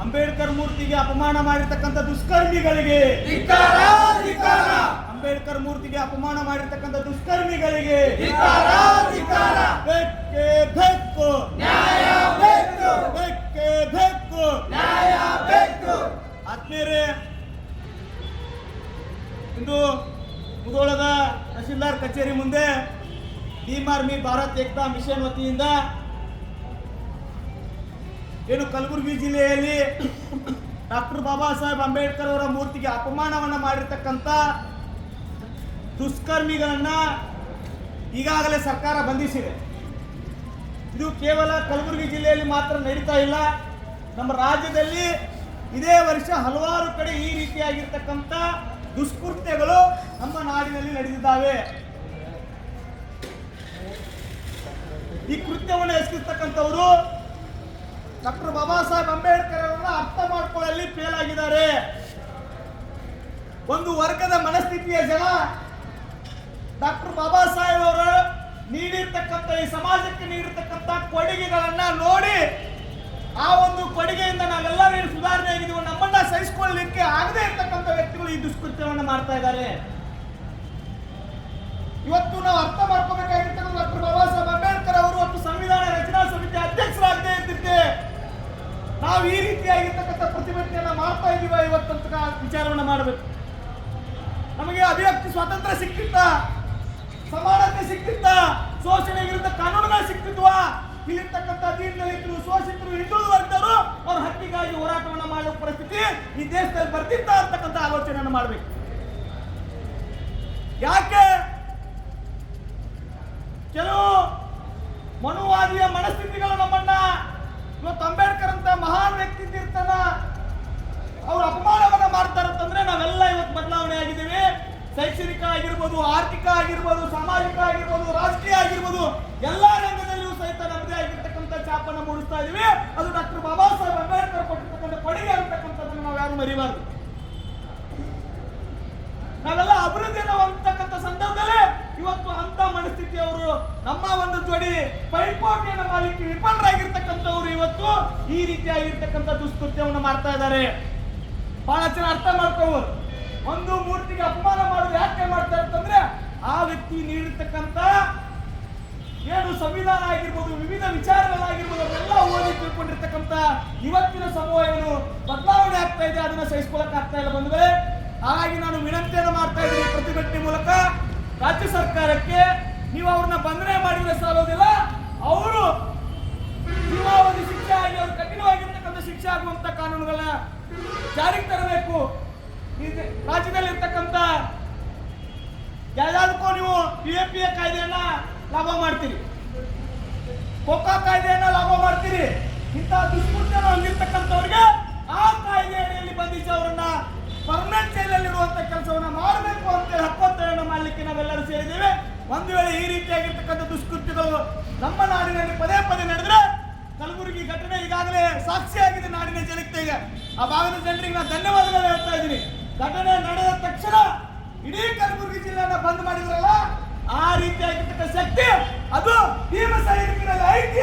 ಅಂಬೇಡ್ಕರ್ ಮೂರ್ತಿಗೆ ಅಪಮಾನ ಮಾಡಿರ್ತಕ್ಕಂಥ ದುಷ್ಕರ್ಮಿಗಳಿಗೆ, ಅಂಬೇಡ್ಕರ್ ಮೂರ್ತಿಗೆ ಅಪಮಾನ ಮಾಡಿರ್ತಕ್ಕಂಥ ದುಷ್ಕರ್ಮಿಗಳಿಗೆ ಬೇಕೇ ಬೇಕು, ಬೇಕೇ ಬೇಕು. ಆತ್ಮೀಯರೇ, ಇಂದು ಮುಧೋಳದ ತಹಶೀಲ್ದಾರ್ ಕಚೇರಿ ಮುಂದೆ team army Bharat Ekta mission ವತಿಯಿಂದ ಏನು ಕಲಬುರಗಿ ಜಿಲ್ಲೆಯಲ್ಲಿ ಡಾಕ್ಟರ್ ಬಾಬಾ ಸಾಹೇಬ್ ಅಂಬೇಡ್ಕರ್ ಅವರ ಮೂರ್ತಿಗೆ ಅಪಮಾನವನ್ನ ಮಾಡಿರ್ತಕ್ಕಂಥ ದುಷ್ಕರ್ಮಿಗಳನ್ನ ಈಗಾಗಲೇ ಸರ್ಕಾರ ಬಂಧಿಸಿದೆ. ಇದು ಕೇವಲ ಕಲಬುರಗಿ ಜಿಲ್ಲೆಯಲ್ಲಿ ಮಾತ್ರ ನಡೀತಾ ಇಲ್ಲ, ನಮ್ಮ ರಾಜ್ಯದಲ್ಲಿ ಇದೇ ವರ್ಷ ಹಲವಾರು ಕಡೆ ಈ ರೀತಿಯಾಗಿರ್ತಕ್ಕಂಥ ದುಷ್ಕೃತ್ಯಗಳು ನಮ್ಮ ನಾಡಿನಲ್ಲಿ ನಡೆದಿದ್ದಾವೆ. ಈ ಕೃತ್ಯವನ್ನು ಎಸಗಿರ್ತಕ್ಕಂಥವರು ಡಾಕ್ಟರ್ ಬಾಬಾ ಸಾಹೇಬ್ ಅಂಬೇಡ್ಕರ್ ಅವರನ್ನ ಅರ್ಥ ಮಾಡ್ಕೊಳ್ಳಲ್ಲಿ ಫೇಲ್ ಆಗಿದ್ದಾರೆ. ಒಂದು ವರ್ಗದ ಮನಸ್ಥಿತಿಯ ಜನ ಡಾಕ್ಟರ್ ಬಾಬಾ ಸಾಹೇಬ್ ಅವರು ನೀಡಿರ್ತಕ್ಕಂಥ ಈ ಸಮಾಜಕ್ಕೆ ನೀಡಿರ್ತಕ್ಕಂಥ ಕೊಡುಗೆಗಳನ್ನ ನೋಡಿ ಆ ಒಂದು ಕೊಡುಗೆಯಿಂದ ನಾವೆಲ್ಲರೂ ಸುಧಾರಣೆ ಆಗಿದ್ದೀವಿ, ನಮ್ಮನ್ನ ಸಹಿಸಿಕೊಳ್ಳಲಿಕ್ಕೆ ಆಗದೇ ಇರ್ತಕ್ಕಂಥ ವ್ಯಕ್ತಿಗಳು ಈ ದುಷ್ಕೃತ್ಯವನ್ನು ಮಾಡ್ತಾ ಇದ್ದಾರೆ. ಇವತ್ತು ನಾವು ಅರ್ಥ ಮಾಡ್ಕೋಬೇಕಾಗಿರ್ತಕ್ಕಂಥ ಡಾಕ್ಟರ್ ಬಾಬಾ ಸಾಹೇಬ್ ಅಂಬೇಡ್ಕರ್ ಅವರು ಮತ್ತು ಸಂವಿಧಾನ ರಚನಾ ಸಮಿತಿ ಅಧ್ಯಕ್ಷರಾಗದೇ ಇರ್ತಿದ್ದೆ ನಾವು ಈ ರೀತಿಯಾಗಿರ್ತಕ್ಕಂಥ ಪ್ರತಿಭಟನೆಯನ್ನ ಮಾಡ್ತಾ ಇದೀವ ಇವತ್ತಂತ ವಿಚಾರವನ್ನ ಮಾಡಬೇಕು. ನಮಗೆ ಅಭಿವ್ಯಕ್ತಿ ಸ್ವಾತಂತ್ರ್ಯ ಸಿಕ್ತಿತ್ತ, ಸಮಾನತೆ ಸಿಕ್ತಿತ್ತ, ಶೋಷಣೆ ವಿರುದ್ಧ ಕಾನೂನುಗಳು ಸಿಕ್ತಿದ್ವಾ? ಇಲ್ಲಿರ್ತಕ್ಕಂಥ ದೀನದಲಿತರು, ಶೋಷಿತರು, ಹಿಂದುಳಿದ ವರ್ಗದವರು ಅವ್ರ ಹಕ್ಕಿಗಾಗಿ ಹೋರಾಟವನ್ನ ಮಾಡುವ ಪರಿಸ್ಥಿತಿ ಈ ದೇಶದಲ್ಲಿ ಬರ್ತಿತ್ತ ಅಂತಕ್ಕಂಥ ಆಲೋಚನೆಯನ್ನು ಮಾಡಬೇಕು. ಯಾಕೆ ಕೆಲವು ಮನುವಾದಿಯ ಮನಸ್ಥಿತಿಗಳು ನಮ್ಮನ್ನ ಇವತ್ತು ಅಂಬೇಡ್ಕರ್ ಅಂತ ಮಹಾನ್ ವ್ಯಕ್ತಿ ಇರ್ತಾನ ಅವ್ರು ಅಪಮಾನವನ್ನ ಮಾಡ್ತಾರಂತಂದ್ರೆ ನಾವೆಲ್ಲ ಇವತ್ತು ಬದಲಾವಣೆ ಆಗಿದ್ದೀವಿ. ಶೈಕ್ಷಣಿಕ ಆಗಿರ್ಬೋದು, ಆರ್ಥಿಕ ಆಗಿರ್ಬೋದು, ಸಾಮಾಜಿಕ ಆಗಿರ್ಬೋದು, ರಾಜಕೀಯ ಆಗಿರ್ಬೋದು, ಎಲ್ಲಾ ರಂಗದಲ್ಲಿಯೂ ಸಹಿತ ನಮ್ಮದೇ ಆಗಿರ್ತಕ್ಕಂಥ ಛಾಪನ್ನ ಮೂಡಿಸ್ತಾ ಇದೀವಿ. ಅದು ಡಾಕ್ಟರ್ ಬಾಬಾ ಸಾಹೇಬ್ ಅಂಬೇಡ್ಕರ್ ಕೊಟ್ಟಿರ್ತಕ್ಕಂಥ ಕೊಡುಗೆ ಅಂತಕ್ಕಂಥದ್ದನ್ನು ನಾವು ಯಾರು ಮರಿಬಾರ್ದು. ನಾವೆಲ್ಲ ಅಭಿವೃದ್ಧಿಯನ್ನು ಹೊಂದತಕ್ಕಂಥ ಸಂದರ್ಭದಲ್ಲಿ ಇವತ್ತು ಅಂತ ಮನಸ್ಥಿತಿಯವರು ನಮ್ಮ ಒಂದು ಜೋಡಿ ಪೈಪೋಟಿಯನ್ನು ಮಾಡಲಿಕ್ಕೆ ವಿಫಲರಾಗಿರ್ತಕ್ಕಂಥವ್ರು ಇವತ್ತು ಈ ರೀತಿಯಾಗಿರ್ತಕ್ಕಂಥ ದುಷ್ಕೃತ್ಯವನ್ನು ಮಾಡ್ತಾ ಇದ್ದಾರೆ. ಬಹಳ ಚೆನ್ನಾಗಿ ಅರ್ಥ ಮಾಡ್ಕೋಬಹುದು. ಒಂದು ಮೂರ್ತಿಗೆ ಅಪಮಾನ ಮಾಡೋದು ಯಾಕೆ ಮಾಡ್ತಾ ಇರ್ತಂದ್ರೆ ಆ ವ್ಯಕ್ತಿ ನೀಡಿರ್ತಕ್ಕಂಥ ಏನು ಸಂವಿಧಾನ ಆಗಿರ್ಬೋದು, ವಿವಿಧ ವಿಚಾರಗಳಾಗಿರ್ಬೋದು, ಅದೆಲ್ಲ ಓದಿ ತಿಳ್ಕೊಂಡಿರ್ತಕ್ಕಂಥ ಇವತ್ತಿನ ಸಮೂಹ ಏನು ಬದಲಾವಣೆ ಆಗ್ತಾ ಇದೆ, ಅದನ್ನ ಸಹಿಸಿಕೊಳ್ಳಕ್ ಆಗ್ತಾ ಇಲ್ಲ ಬಂದ್ರೆ. ಹಾಗಾಗಿ ನಾನು ವಿನಂತಿಯನ್ನು ಮಾಡ್ತಾ ಇದ್ದೀನಿ ಪ್ರತಿಭಟನೆ ಮೂಲಕ ರಾಜ್ಯ ಸರ್ಕಾರಕ್ಕೆ, ನೀವು ಅವ್ರನ್ನ ಬಂಧನ ಮಾಡಿದ್ರೆ ಸಾಲೋದಿಲ್ಲ, ಅವರು ಜೀವಾವಧಿ ಶಿಕ್ಷೆ ಆಗಿ ಅವ್ರು ಕಠಿಣವಾಗಿರ್ತಕ್ಕಂಥ ಶಿಕ್ಷೆ ಆಗುವಂತ ಕಾನೂನುಗಳನ್ನ ಜಾರಿಗೆ ತರಬೇಕು. ರಾಜ್ಯದಲ್ಲಿ ಇರ್ತಕ್ಕಂಥ ಯಾವುದಕ್ಕೂ ನೀವು PFA ಕಾಯ್ದೆಯನ್ನ ಲಾಭ ಮಾಡ್ತೀರಿ, ಕೋಕಾ ಕಾಯ್ದೆಯನ್ನ ಲಾಭ ಮಾಡ್ತೀರಿ. ಇಂತಹ ದುಷ್ಕೃತ್ಯವನ್ನು ಹೊಂದಿರ್ತಕ್ಕಂಥವ್ರಿಗೆ ಆ ಕಾಯ್ದೆ ಅಡಿಯಲ್ಲಿ ಬಂಧಿಸಿ ಅವರನ್ನ ಪರ್ಮನೆಂಟ್ ಜೈಲಲ್ಲಿರುವಂತ ಕೆಲಸವನ್ನ ಮಾಡಬೇಕು ಅಂತೇಳಿ ಹಕ್ಕೊತ್ತಾಯವನ್ನು ಮಾಡಲಿಕ್ಕೆ ನಾವೆಲ್ಲರೂ ಸೇರಿದ್ದೇವೆ. ಒಂದು ವೇಳೆ ಈ ರೀತಿಯಾಗಿರ್ತಕ್ಕಂಥ ದುಷ್ಕೃತ್ಯಗಳು ನಮ್ಮ ನಾಡಿನಲ್ಲಿ ಪದೇ ಪದೇ ನಡೆದ್ರೆ, ಕಲಬುರಗಿ ಘಟನೆ ಈಗಾಗಲೇ ಸಾಕ್ಷಿಯಾಗಿದೆ ನಾಡಿನ ಜನತೆಗೆ, ಆ ಭಾಗದ ಜನರಿಗೆ ನಾನು ಧನ್ಯವಾದಗಳು ಹೇಳ್ತಾ ಇದ್ದೀನಿ. ಘಟನೆ ನಡೆದ ತಕ್ಷಣ ಇಡೀ ಕಲಬುರಗಿ ಜಿಲ್ಲೆಯನ್ನ ಬಂದ್ ಮಾಡಿದ್ರಲ್ಲ, ಆ ರೀತಿಯಾಗಿರ್ತಕ್ಕಂಥ ಶಕ್ತಿ ಅದು ಭೀಮ ಸೈನಿಕರಲ್ಲಿ ಐತಿ